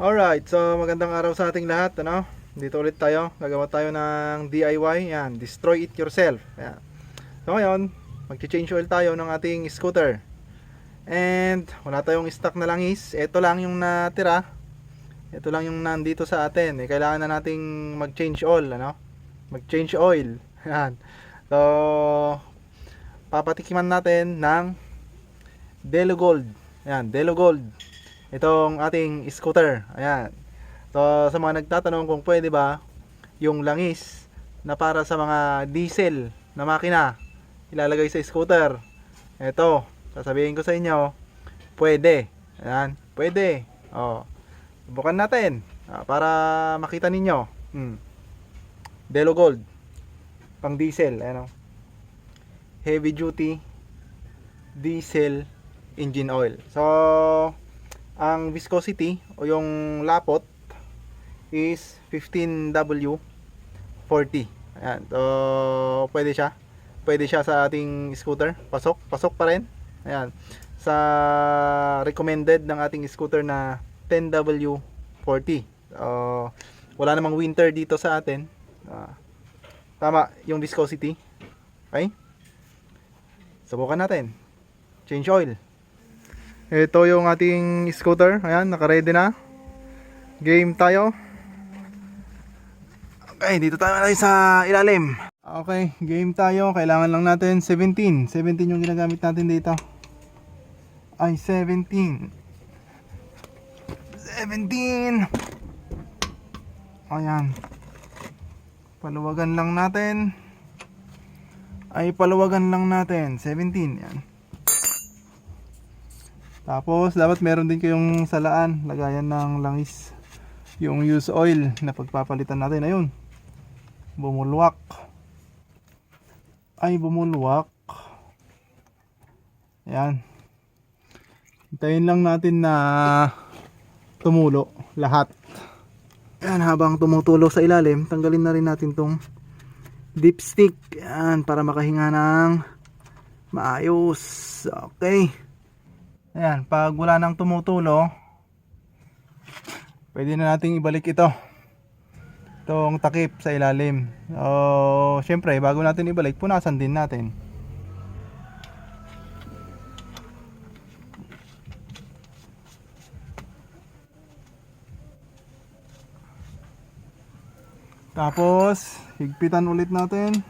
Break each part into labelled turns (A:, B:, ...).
A: Alright, so magandang araw sa ating lahat, ano? Dito ulit tayo, gagawa tayo ng DIY, yan, destroy it yourself. Yan. So ngayon, mag-change oil tayo ng ating scooter. And wala tayong stock na langis, ito lang yung natira. Ito lang yung nandito sa atin. Kailangan na nating mag-change oil, ano? Mag-change oil. Yan. So papatikiman natin ng Delo Gold. Yan, Delo Gold. Itong ating scooter. Ayan. So sa mga nagtatanong kung pwede ba yung langis na para sa mga diesel na makina ilalagay sa scooter. Ito, sasabihin ko sa inyo, pwede. Ayan, pwede. Oh. Subukan natin para makita ninyo. Delo Gold. Pang diesel, ayan oh. Heavy duty diesel engine oil. So ang viscosity o yung lapot is 15W40. Ayan. So pwede siya. Pwede siya sa ating scooter. Pasok pa rin. Ayan. Sa recommended ng ating scooter na 10W40. Wala namang winter dito sa atin. Tama yung viscosity. Okay? Subukan natin. Change oil. Ito yung ating scooter. Ayan, naka-ready na. Game tayo. Okay, dito tayo sa ilalim. Okay, game tayo. Kailangan lang natin 17. 17 yung ginagamit natin dito. Ay, 17. 17. Ayan. Paluwagan lang natin. Ay, paluwagan lang natin. 17. Yan. Tapos dapat meron din kayong salaan, lagayan ng langis, yung use oil na pagpapalitan natin. Ayun, bumulwak. Ay, bumulwak. Ayan. Hintayin lang natin na tumulo lahat. Ayan, habang tumutulo sa ilalim, tanggalin na rin natin tong dipstick. Ayan, para makahinga ng maayos. Okay. Ayan, pag wala nang tumutulo, pwede na nating ibalik itong takip sa ilalim. Syempre, bago natin ibalik, punasan din natin. Tapos, higpitan ulit natin.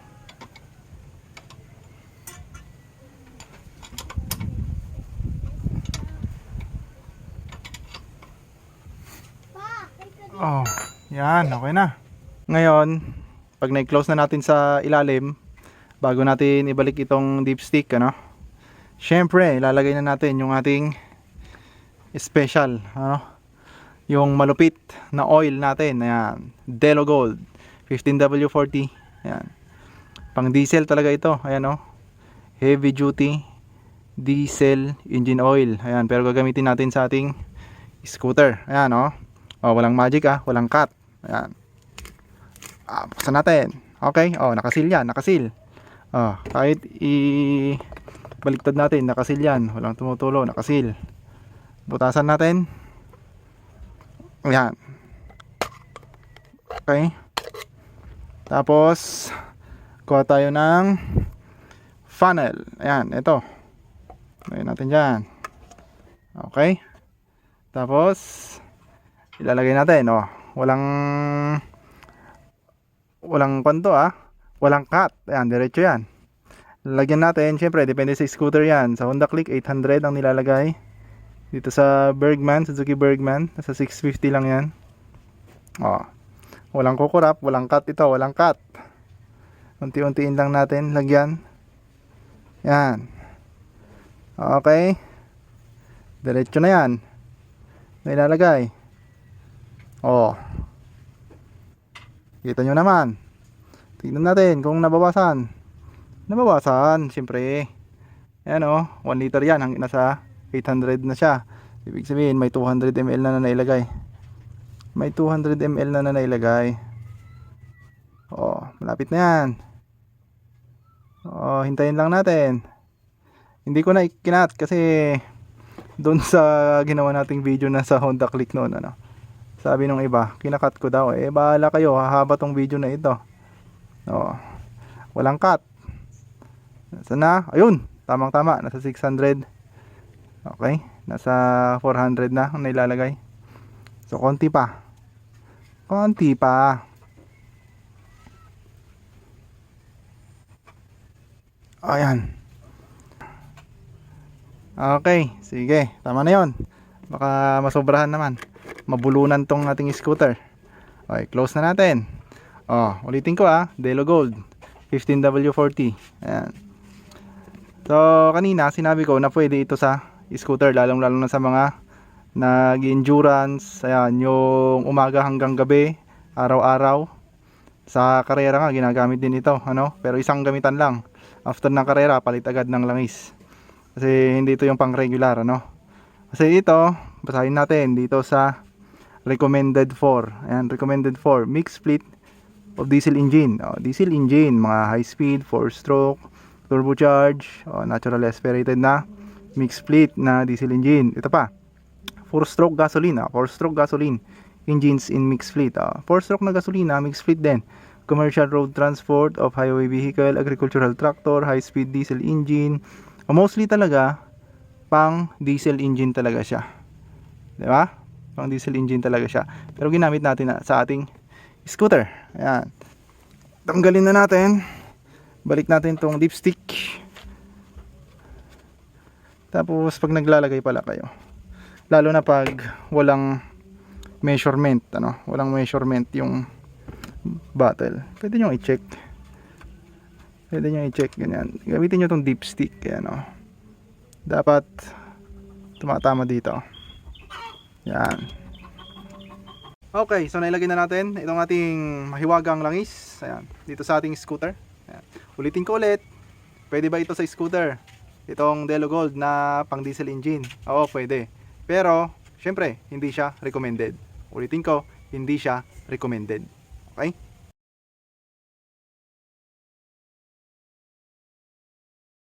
A: Oh, yan, okay na. Ngayon, pag na-close na natin sa ilalim, bago natin ibalik itong dipstick, ano? Syempre, ilalagay na natin yung ating special, ano? Yung malupit na oil natin, ayan, Delo Gold, 15W40, ayan. Pang diesel talaga ito, ayan oh. Heavy duty diesel engine oil, ayan, pero gagamitin natin sa ating scooter, ayan oh. Walang magic walang cut. Ayan. Buksan natin. Okay, nakasil yan, nakasil. Kahit baliktad natin, nakasil yan. Walang tumutulo, nakasil. Butasan natin. Ayan. Okay. Tapos, kuha tayo ng funnel. Ayan, ito. Lagyan natin dyan. Okay. Tapos, ilalagay natin, walang kwanto walang cut. Ayan, diretso yan. Lalagyan natin, syempre depende sa scooter yan. Sa Honda Click 800 ang nilalagay. Dito sa Bergman, Suzuki Bergman, nasa 650 lang yan. Walang kukurap, walang cut ito, walang cut. Unti-untiin lang natin lagyan. Yan. Okay. Diretso na yan. Nilalagay. Kita nyo naman. Tignan natin kung nabawasan. Nabawasan, siyempre. Ayan 1 liter yan, hanggang nasa 800 na siya. Ibig sabihin may 200 ml na nailagay. May 200 ml na nailagay. Malapit na yan. Hintayin lang natin. Hindi ko na ikinat kasi doon sa ginawa nating video na sa Honda Click noon, Sabi nung iba, kinakat ko daw. Eh, bahala kayo, hahaba tong video na ito. Oh, walang cut. Nasaan na? Ayun, tamang tama, nasa 600. Okay, nasa 400 na ang nilalagay. So, konti pa. Konti pa. Ayan. Okay, sige, tama na yon. Baka masobrahan naman, mabulunan tong ating scooter. Okay, close na natin. Oh, ulitin ko Delo Gold 15W40. Ayan. So, kanina sinabi ko na pwede ito sa scooter, lalong lalo na sa mga nag-endurance. Ayan, yung umaga hanggang gabi, araw-araw. Sa karera nga, ginagamit din ito, ano? Pero isang gamitan lang. After ng karera, palit agad ng langis. Kasi hindi ito yung pang regular, ano? Kasi ito, basahin natin dito sa recommended for. Ayan, recommended for mixed fleet of diesel engine. Diesel engine, mga high speed, 4-stroke, turbocharge, natural aspirated na mixed fleet na diesel engine. Ito pa, 4-stroke gasoline, 4-stroke gasoline engines in mixed fleet. 4-stroke na gasolina, mixed fleet din. Commercial road transport of highway vehicle, agricultural tractor, high speed diesel engine. Mostly talaga pang diesel engine talaga siya. 'Di ba? Pang diesel engine talaga siya. Pero ginamit natin sa ating scooter. Ayan. Tanggalin na natin. Balik natin tong dipstick. Tapos pag naglalagay pala kayo, lalo na pag walang measurement, walang measurement yung bottle, pwede nyo i-check. Ganyan. Gamitin nyo tong dipstick. Ayan, dapat tumatama dito. Yan. Okay, so nailagay na natin itong ating mahiwagang langis. Ayan, dito sa ating scooter. Ayan. Ulitin ko ulit. Pwede ba ito sa scooter? Itong Delo Gold na pang diesel engine? Oo, pwede. Pero, syempre, hindi siya recommended. Ulitin ko, hindi siya recommended. Okay?